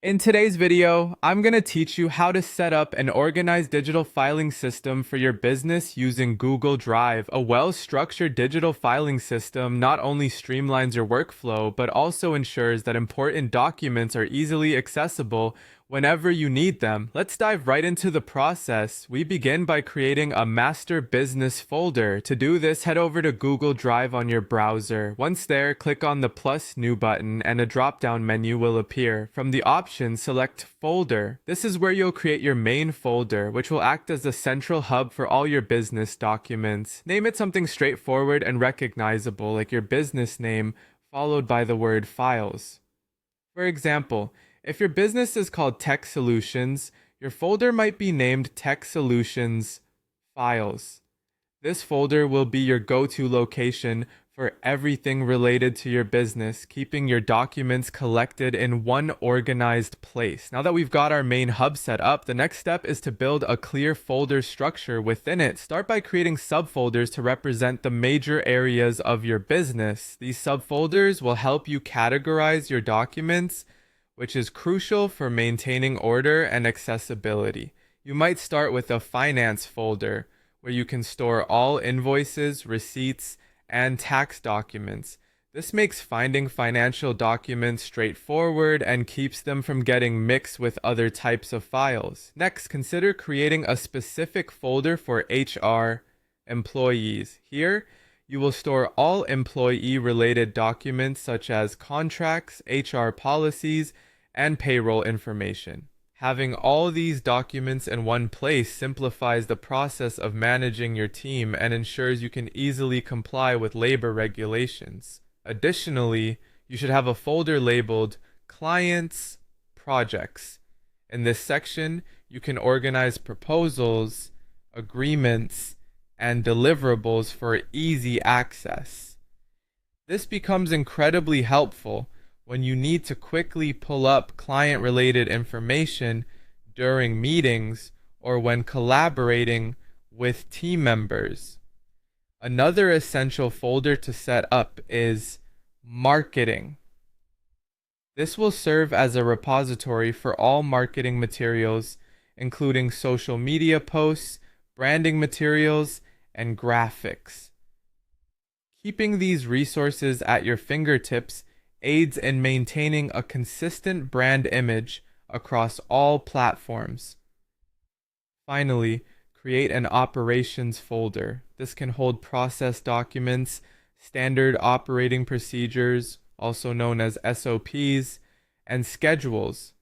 In today's video, I'm going to teach you how to set up an organized digital filing system for your business using Google Drive. A well-structured digital filing system not only streamlines your workflow, but also ensures that important documents are easily accessible whenever you need them. Let's dive right into the process. We begin by creating a master business folder. To do this, head over to Google Drive on your browser. Once there, click on the plus new button and a drop-down menu will appear. From the options, select folder. This is where you'll create your main folder, which will act as the central hub for all your business documents. Name it something straightforward and recognizable, like your business name, followed by the word files. For example, if your business is called Tech Solutions, your folder might be named Tech Solutions Files. This folder will be your go-to location for everything related to your business, keeping your documents collected in one organized place. Now that we've got our main hub set up, the next step is to build a clear folder structure within it. Start by creating subfolders to represent the major areas of your business. These subfolders will help you categorize your documents, which is crucial for maintaining order and accessibility. You might start with a finance folder, where you can store all invoices, receipts, and tax documents. This makes finding financial documents straightforward and keeps them from getting mixed with other types of files. Next, consider creating a specific folder for HR employees. Here, you will store all employee-related documents such as contracts, HR policies, and payroll information. Having all these documents in one place simplifies the process of managing your team and ensures you can easily comply with labor regulations. Additionally, you should have a folder labeled Clients, Projects. In this section, you can organize proposals, agreements, and deliverables for easy access. This becomes incredibly helpful when you need to quickly pull up client-related information during meetings or when collaborating with team members. Another essential folder to set up is Marketing. This will serve as a repository for all marketing materials, including social media posts, branding materials, and graphics. Keeping these resources at your fingertips aids in maintaining a consistent brand image across all platforms. Finally, create an operations folder. This can hold process documents, standard operating procedures, also known as SOPs, and schedules.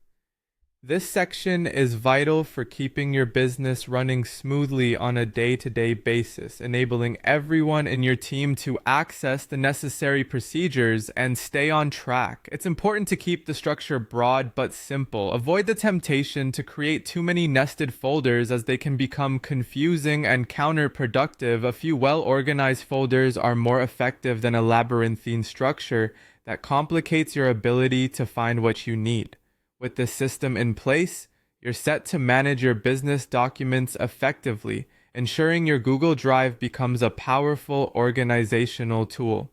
This section is vital for keeping your business running smoothly on a day-to-day basis, enabling everyone in your team to access the necessary procedures and stay on track. It's important to keep the structure broad but simple. Avoid the temptation to create too many nested folders as they can become confusing and counterproductive. A few well-organized folders are more effective than a labyrinthine structure that complicates your ability to find what you need. With this system in place, you're set to manage your business documents effectively, ensuring your Google Drive becomes a powerful organizational tool.